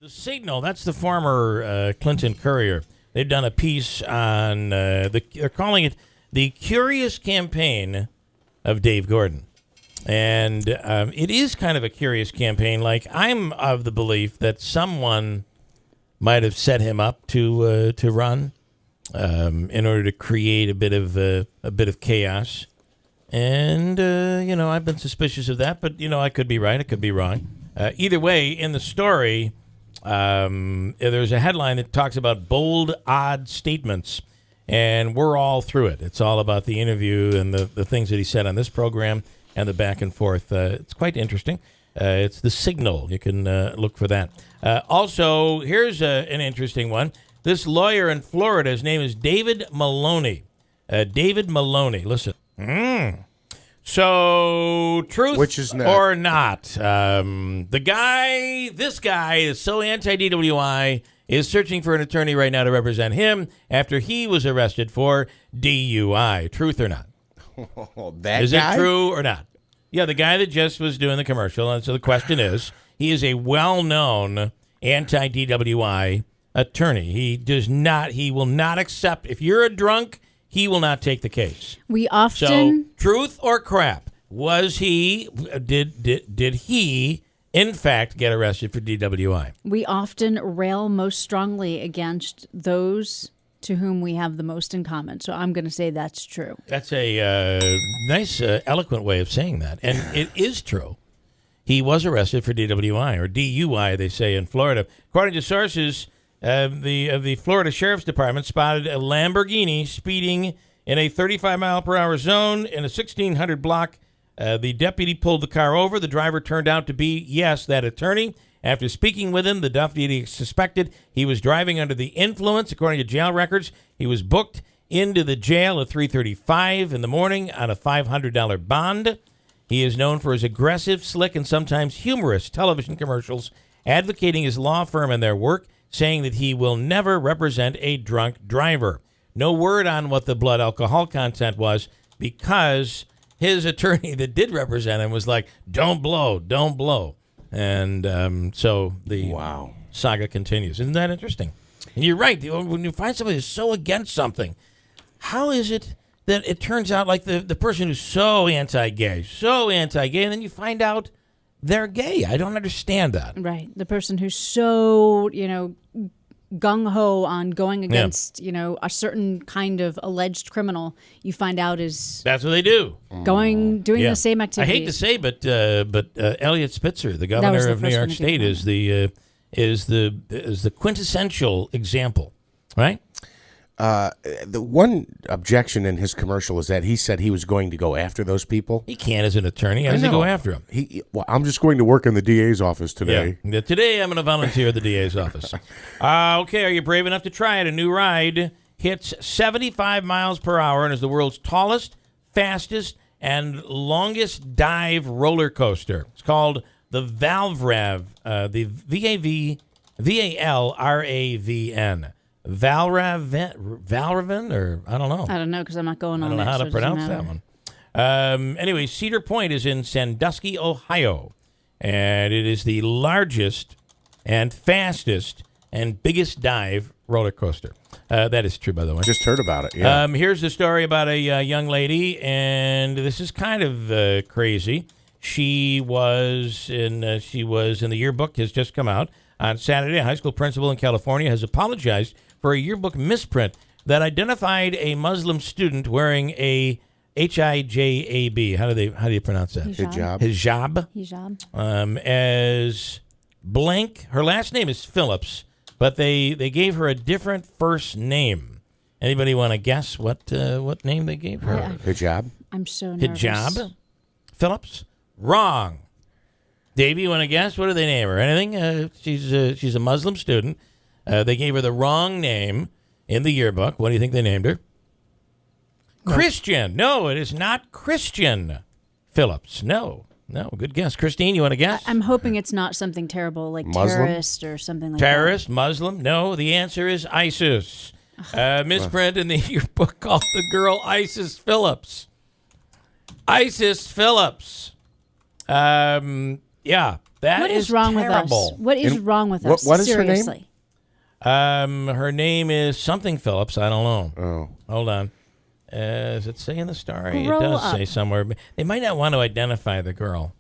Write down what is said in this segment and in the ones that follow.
The Signal, that's the former Clinton Courier. They've done a piece on, they're calling it The Curious Campaign of Dave Gordon. And it is kind of a curious campaign. Like, I'm of the belief that someone might have set him up to run in order to create a bit of chaos. And, I've been suspicious of that, but, I could be right, I could be wrong. Either way, in the story, there's a headline that talks about bold, odd statements, and we're all through it. It's all about the interview and the things that he said on this program and the back and forth. It's quite interesting. It's The Signal. You can look for that. Also, here's an interesting one. This lawyer in Florida, his name is David Maloney. David Maloney. Listen. So, truth Which is not. or not, this guy is so anti-DWI, is searching for an attorney right now to represent him after he was arrested for DUI. Truth or not? Is it true or not? Yeah, the guy that just was doing the commercial. And so the question is, he is a well-known anti-DWI attorney. He will not accept, if you're a drunk, he will not take the case. So, truth or crap? Was he, did he, in fact, get arrested for DWI? We often rail most strongly against those to whom we have the most in common. So I'm going to say that's true. That's a nice, eloquent way of saying that. And it is true. He was arrested for DWI, or DUI, they say in Florida. According to sources, the Florida Sheriff's Department spotted a Lamborghini speeding in a 35-mile-per-hour zone in a 1600 block. The deputy pulled the car over. The driver turned out to be, yes, that attorney. After speaking with him, the deputy suspected he was driving under the influence. According to jail records, he was booked into the jail at 3:35 in the morning on a $500 bond. He is known for his aggressive, slick, and sometimes humorous television commercials, advocating his law firm and their work, saying that he will never represent a drunk driver. No word on what the blood alcohol content was, because his attorney that did represent him was like, don't blow. And so the saga continues. Isn't that interesting? And you're right. When you find somebody who's so against something, how is it that it turns out like the person who's so anti-gay, and then you find out they're gay? I don't understand that. Right. The person who's so, gung-ho on going against, a certain kind of alleged criminal, you find out is... That's what they do. Doing the same activities. I hate to say, but Eliot Spitzer, the governor of New York State, is the quintessential example, right? The one objection in his commercial is that he said he was going to go after those people. He can't as an attorney. How does he go after them? I'm just going to work in the DA's office today. Yeah. Today I'm going to volunteer at the DA's office. Okay, are you brave enough to try it? A new ride hits 75 miles per hour and is the world's tallest, fastest, and longest dive roller coaster. It's called the Valravn, the Valravn. Valravn, or I don't know. I don't know, because I'm not going on I don't know how to pronounce that one. Anyway, Cedar Point is in Sandusky, Ohio, and it is the largest and fastest and biggest dive roller coaster. That is true, by the way. Just heard about it, yeah. Here's the story about a young lady, and this is kind of crazy. She was in the yearbook, has just come out. On Saturday, a high school principal in California has apologized for a yearbook misprint that identified a Muslim student wearing a hijab. How do you pronounce that? Hijab. As blank. Her last name is Phillips, but they gave her a different first name. Anybody want to guess what name they gave her? Hijab. I'm so nervous. Hijab. Phillips. Wrong. Davey, you want to guess? What do they name her? Anything? She's a Muslim student. They gave her the wrong name in the yearbook. What do you think they named her? Christian. No, it is not Christian Phillips. No. Good guess. Christine, you want to guess? I'm hoping it's not something terrible like Muslim? terrorist or something like Terrorist, Muslim? No, the answer is ISIS. Misprint in the yearbook called the girl Isis Phillips. Isis Phillips. Yeah. That What is wrong terrible. with us? What is wrong with us? what is her name? Seriously. Her name is something Phillips. I don't know. Oh. Hold on. Does it say in the story? Grow It does up. say somewhere. They might not want to identify the girl.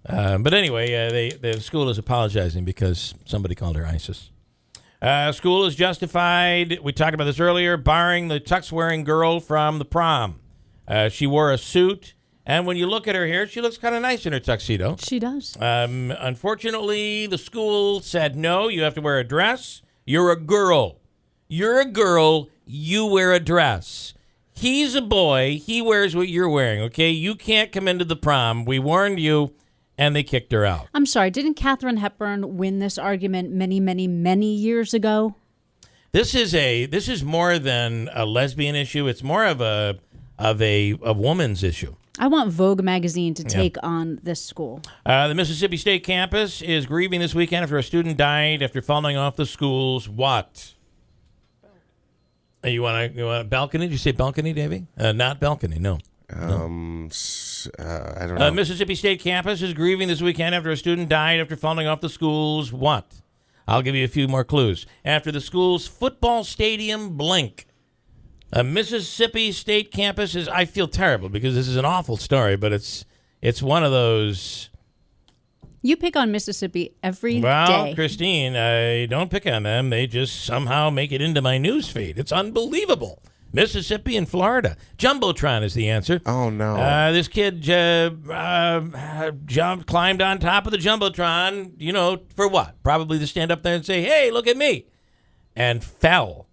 But anyway, the school is apologizing because somebody called her ISIS. School is justified, we talked about this earlier, barring the tux-wearing girl from the prom. She wore a suit, and when you look at her here, she looks kind of nice in her tuxedo. She does. Unfortunately, the school said, no, you have to wear a dress. You're a girl. You're a girl. You wear a dress. He's a boy. He wears what you're wearing, okay? You can't come into the prom. We warned you, and they kicked her out. I'm sorry. Didn't Katharine Hepburn win this argument many, many, many years ago? This is more than a lesbian issue. It's more of a woman's issue. I want Vogue magazine to take on this school. The Mississippi State campus is grieving this weekend after a student died after falling off the school's what? You want a balcony? Did you say balcony, Davey? Not balcony, no. I don't know. Mississippi State campus is grieving this weekend after a student died after falling off the school's what? I'll give you a few more clues. After the school's football stadium blink. Mississippi State campus is, I feel terrible because this is an awful story, but it's one of those. You pick on Mississippi every Well, day. Christine, I don't pick on them. They just somehow make it into my news feed. It's unbelievable. Mississippi and Florida. Jumbotron is the answer. Oh, no. This kid climbed on top of the Jumbotron, for what? Probably to stand up there and say, hey, look at me. And fell.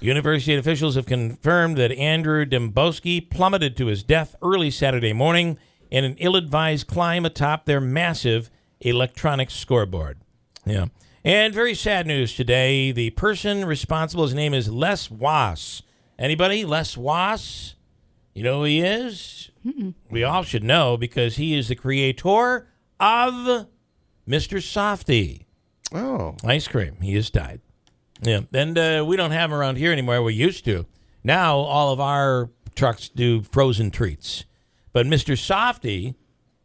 University officials have confirmed that Andrew Dembowski plummeted to his death early Saturday morning in an ill-advised climb atop their massive electronic scoreboard. Yeah. And very sad news today. The person responsible, his name is Les Wass. Anybody? Les Wass? You know who he is? Mm-mm. We all should know because he is the creator of Mr. Softy. Oh. Ice cream. He has died. Yeah. And we don't have them around here anymore. We used to. Now all of our trucks do frozen treats. But Mr. Softy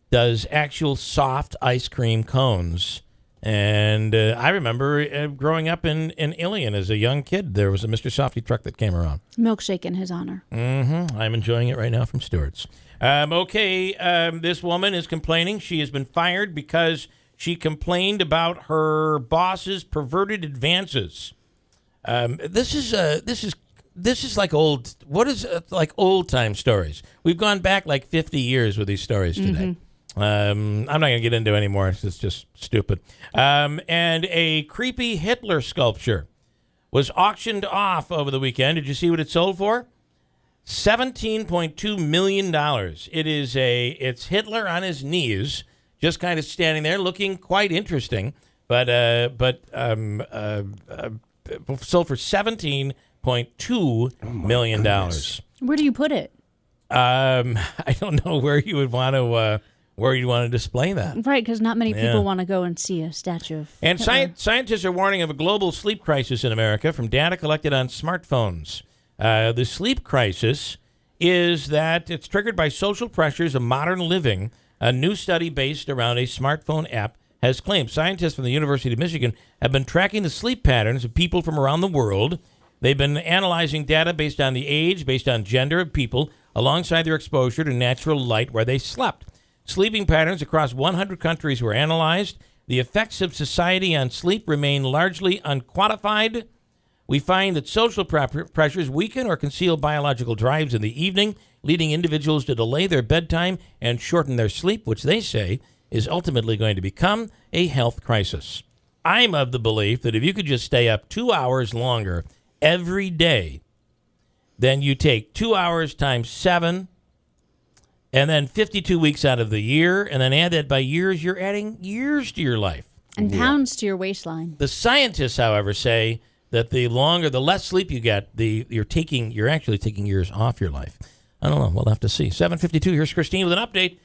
does actual soft ice cream cones. And I remember growing up in Ilion as a young kid, there was a Mr. Softy truck that came around. Milkshake in his honor. Mm-hmm. I'm enjoying it right now from Stewart's. This woman is complaining. She has been fired because she complained about her boss's perverted advances. This is like old. What is like old time stories? We've gone back like 50 years with these stories today. I'm not going to get into it anymore. It's just stupid. And a creepy Hitler sculpture was auctioned off over the weekend. Did you see what it sold for? $17.2 million. It's Hitler on his knees, just kind of standing there, looking quite interesting. But sold for $17.2 million. Where do you put it? I don't know where you would want to. Where you want to display that. Right, because not many people want to go and see a statue of And Hitler. scientists are warning of a global sleep crisis in America from data collected on smartphones. The sleep crisis is that it's triggered by social pressures of modern living. A new study based around a smartphone app has claimed. Scientists from the University of Michigan have been tracking the sleep patterns of people from around the world. They've been analyzing data based on the age, based on gender of people, alongside their exposure to natural light where they slept. Sleeping patterns across 100 countries were analyzed. The effects of society on sleep remain largely unquantified. We find that social pressures weaken or conceal biological drives in the evening, leading individuals to delay their bedtime and shorten their sleep, which they say is ultimately going to become a health crisis. I'm of the belief that if you could just stay up 2 hours longer every day, then you take 2 hours times 7, and then 52 weeks out of the year, and then add that by years, you're adding years to your life. And pounds to your waistline. The scientists, however, say that the less sleep you get, you're actually taking years off your life. I don't know. We'll have to see. 7:52. Here's Christine with an update.